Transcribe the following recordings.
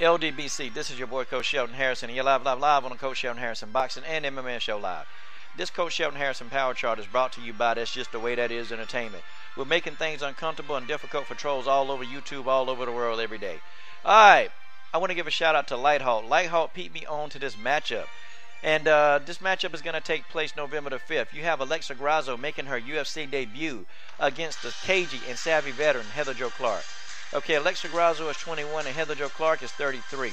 LDBC, this is your boy Coach Shelton Harrison, and you're live on the Coach Shelton Harrison Boxing and MMA Show Live. This Coach Shelton Harrison Power Chart is brought to you by That's Just the Way That Is Entertainment. We're making things uncomfortable and difficult for trolls all over YouTube, all over the world, every day. Alright, I want to give a shout out to Lighthawk. Lighthawk peeped me on to this matchup. And this matchup is going to take place November the 5th. You have Alexa Grasso making her UFC debut against the cagey and savvy veteran Heather Jo Clark. Okay, Alexa Grasso is 21 and Heather Jo Clark is 33.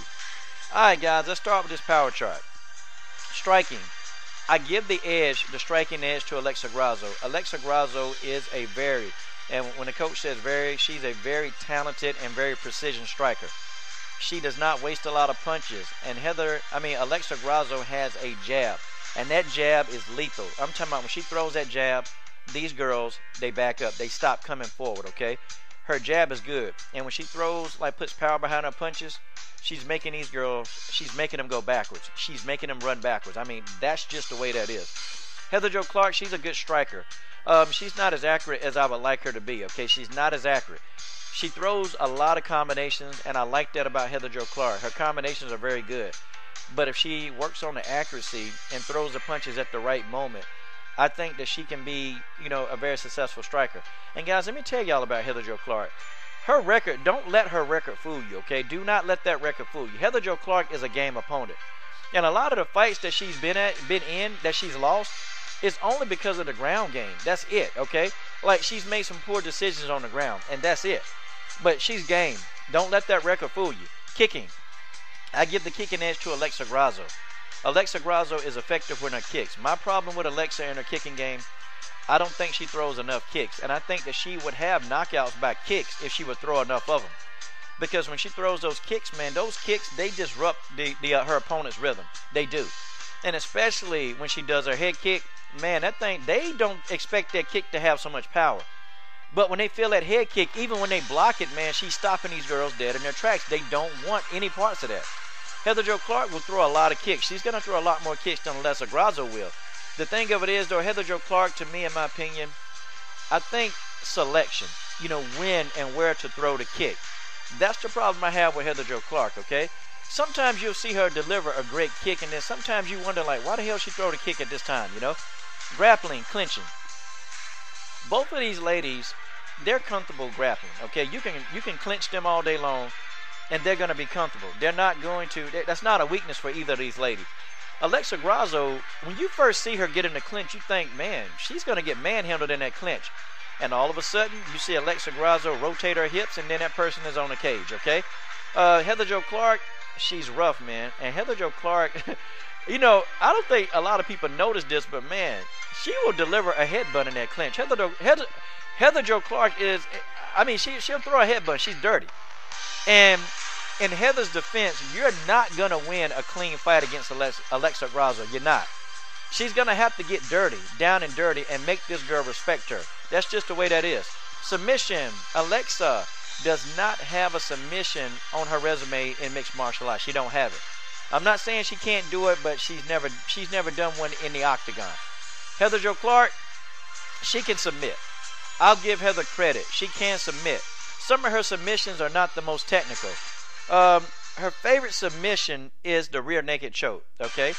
Alright guys, let's start with this power chart. Striking. I give the striking edge to Alexa Grasso. Alexa Grasso is and when the coach says she's a very talented and very precision striker. She does not waste a lot of punches. And Alexa Grasso has a jab. And that jab is lethal. I'm talking about when she throws that jab, these girls, they back up. They stop coming forward, okay? Her jab is good. And when she throws, puts power behind her punches, she's making them go backwards. She's making them run backwards. That's just the way that is. Heather Jo Clark, she's a good striker. She's not as accurate as I would like her to be, okay? She's not as accurate. She throws a lot of combinations, and I like that about Heather Jo Clark. Her combinations are very good. But if she works on the accuracy and throws the punches at the right moment, I think that she can be, a very successful striker. And guys, let me tell y'all about Heather Jo Clark. Her record, don't let her record fool you, okay? Do not let that record fool you. Heather Jo Clark is a game opponent. And a lot of the fights that she's been in, that she's lost, is only because of the ground game. That's it, okay? She's made some poor decisions on the ground, and that's it. But she's game. Don't let that record fool you. Kicking. I give the kicking edge to Alexa Grasso. Alexa Grasso is effective with her kicks. My problem with Alexa and her kicking game, I don't think she throws enough kicks. And I think that she would have knockouts by kicks if she would throw enough of them. Because when she throws those kicks, man, those kicks, they disrupt her opponent's rhythm. They do. And especially when she does her head kick, man, that thing, they don't expect that kick to have so much power. But when they feel that head kick, even when they block it, man, she's stopping these girls dead in their tracks. They don't want any parts of that. Heather Jo Clark will throw a lot of kicks. She's going to throw a lot more kicks than Alexa Grasso will. The thing of it is, though, Heather Jo Clark, to me, in my opinion, I think selection, when and where to throw the kick. That's the problem I have with Heather Jo Clark, okay? Sometimes you'll see her deliver a great kick, and then sometimes you wonder, why the hell she throw the kick at this time, Grappling, clinching. Both of these ladies, they're comfortable grappling, okay? You can clinch them all day long, and they're going to be comfortable. They're not going to, that's not a weakness for either of these ladies. Alexa Grasso, when you first see her get in the clinch, you think, man, she's going to get manhandled in that clinch. And all of a sudden, you see Alexa Grasso rotate her hips, and then that person is on the cage, okay? Heather Jo Clark, she's rough, man. And Heather Jo Clark, I don't think a lot of people notice this, but, man, she will deliver a headbutt in that clinch. Heather Jo Clark is, she'll throw a headbutt. She's dirty. And in Heather's defense, you're not going to win a clean fight against Alexa Grasso. You're not. She's going to have to get dirty, down and dirty, and make this girl respect her. That's just the way that is. Submission. Alexa does not have a submission on her resume in mixed martial arts. She don't have it. I'm not saying she can't do it, but she's never done one in the octagon. Heather Jo Clark, she can submit. I'll give Heather credit. She can submit. Some of her submissions are not the most technical. Her favorite submission is the rear naked choke, okay?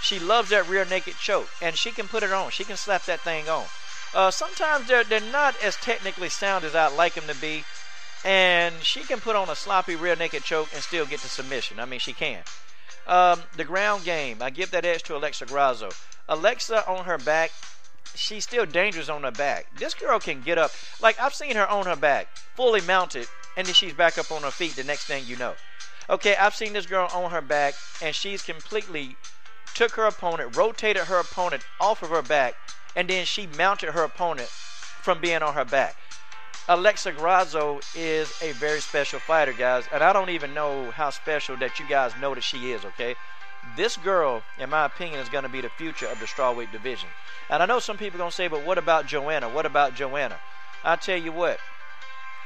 She loves that rear naked choke, and she can put it on. She can slap that thing on. Sometimes they're not as technically sound as I'd like them to be, and she can put on a sloppy rear naked choke and still get the submission. She can. The ground game, I give that edge to Alexa Grasso. Alexa on her back, she's still dangerous on her back. This girl can get up. I've seen her on her back, fully mounted, and then she's back up on her feet the next thing you know. Okay, I've seen this girl on her back, and she's completely took her opponent, rotated her opponent off of her back, and then she mounted her opponent from being on her back. Alexa Grasso is a very special fighter, guys, and I don't even know how special that you guys know that she is, okay? This girl, in my opinion, is going to be the future of the strawweight division. And I know some people are going to say, but what about Joanna? What about Joanna? I'll tell you what.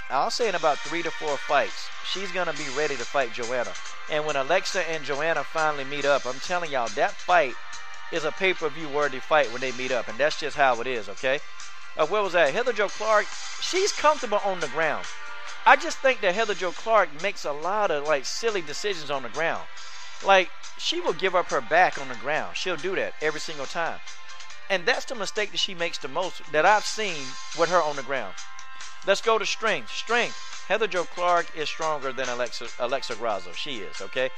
I'll say in about 3 to 4 fights, she's going to be ready to fight Joanna. And when Alexa and Joanna finally meet up, I'm telling y'all, that fight is a pay-per-view worthy fight when they meet up. And that's just how it is, okay? Where was that? Heather Jo Clark, she's comfortable on the ground. I just think that Heather Jo Clark makes a lot of like silly decisions on the ground. Like, she will give up her back on the ground. She'll do that every single time. And that's the mistake that she makes the most that I've seen with her on the ground. Let's go to strength. Strength. Heather Jo Clark is stronger than Alexa Grasso. She is, okay?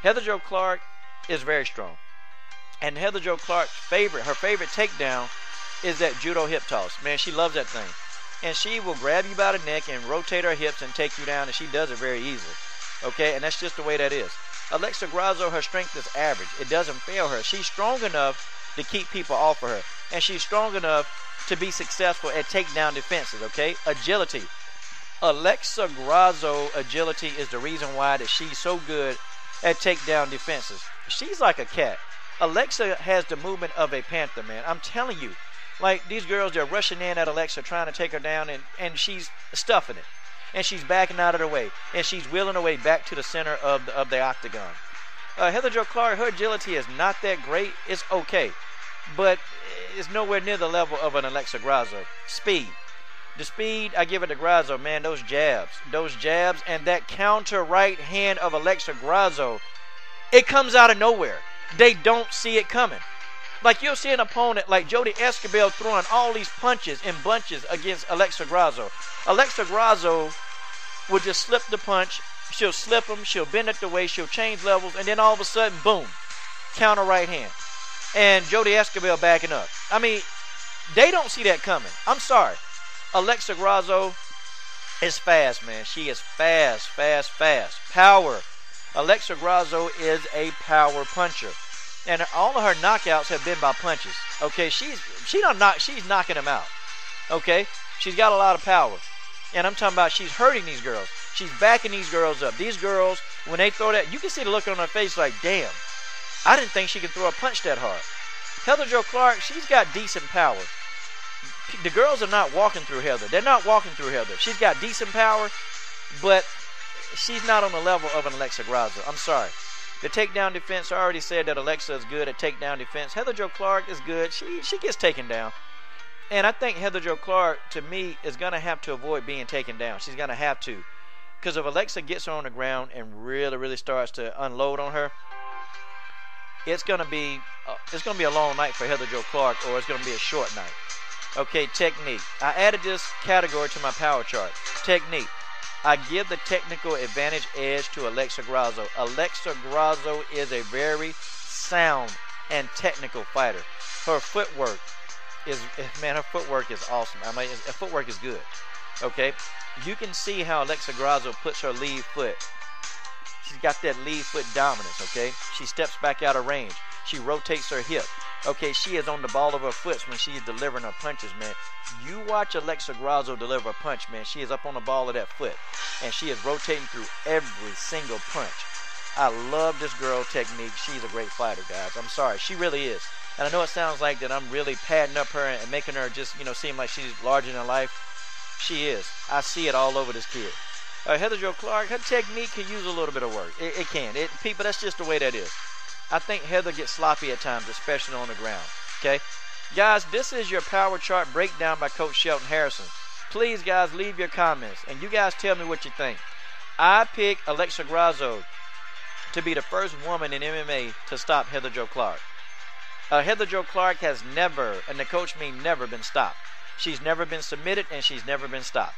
Heather Jo Clark is very strong. And Heather Jo Clark's her favorite takedown is that judo hip toss. Man, she loves that thing. And she will grab you by the neck and rotate her hips and take you down, and she does it very easily. Okay, and that's just the way that is. Alexa Grasso, her strength is average. It doesn't fail her. She's strong enough to keep people off of her. And she's strong enough to be successful at takedown defenses, okay? Agility. Alexa Grasso agility is the reason why that she's so good at takedown defenses. She's like a cat. Alexa has the movement of a panther, man. I'm telling you. Like, these girls, they're rushing in at Alexa, trying to take her down, and she's stuffing it. And she's backing out of the way. And she's wheeling her way back to the center of the octagon. Heather Jo Clark, her agility is not that great. It's okay. But it's nowhere near the level of an Alexa Grasso. Speed. The speed, I give it to Grasso, man. Those jabs, and that counter right hand of Alexa Grasso, it comes out of nowhere. They don't see it coming. Like, you'll see an opponent like Jody Escobar throwing all these punches in bunches against Alexa Grasso. Alexa Grasso will just slip the punch. She'll slip them. She'll bend it the way. She'll change levels. And then all of a sudden, boom, counter right hand. And Jody Escobar backing up. I mean, they don't see that coming. I'm sorry. Alexa Grasso is fast, man. She is fast. Power. Alexa Grasso is a power puncher. And all of her knockouts have been by punches. Okay, she's knocking them out. Okay, she's got a lot of power. And I'm talking about she's hurting these girls. She's backing these girls up. These girls, when they throw that, you can see the look on her face like, damn, I didn't think she could throw a punch that hard. Heather Jo Clark, she's got decent power. The girls are not walking through Heather. They're not walking through Heather. She's got decent power, but she's not on the level of an Alexa Grasso. I'm sorry. The takedown defense, I already said that Alexa is good at takedown defense. Heather Jo Clark is good. She gets taken down. And I think Heather Jo Clark, to me, is going to have to avoid being taken down. She's going to have to. Because if Alexa gets her on the ground and really starts to unload on her, it's going to be a long night for Heather Jo Clark, or it's going to be a short night. Okay, technique. I added this category to my power chart. Technique. I give the technical advantage edge to Alexa Grasso. Alexa Grasso is a very sound and technical fighter. Her footwork is awesome. I mean, her footwork is good. Okay, you can see how Alexa Grasso puts her lead foot. She's got that lead foot dominance. Okay, she steps back out of range. She rotates her hip. Okay, she is on the ball of her foot when she's delivering her punches, man. You watch Alexa Grasso deliver a punch, man. She is up on the ball of that foot, and she is rotating through every single punch. I love this girl technique. She's a great fighter, guys. I'm sorry. She really is. And I know it sounds like that I'm really padding up her and making her just, seem like she's larger than life. She is. I see it all over this kid. Heather Jo Clark, her technique can use a little bit of work. It can. People, that's just the way that is. I think Heather gets sloppy at times, especially on the ground. Okay? Guys, this is your power chart breakdown by Coach Shelton Harrison. Please, guys, leave your comments, and you guys tell me what you think. I pick Alexa Grasso to be the first woman in MMA to stop Heather Jo Clark. Heather Jo Clark has never, and the coach means never, been stopped. She's never been submitted, and she's never been stopped.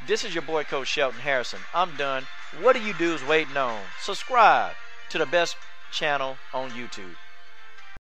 This is your boy, Coach Shelton Harrison. I'm done. What are you dudes waiting on? Subscribe to the best channel on YouTube.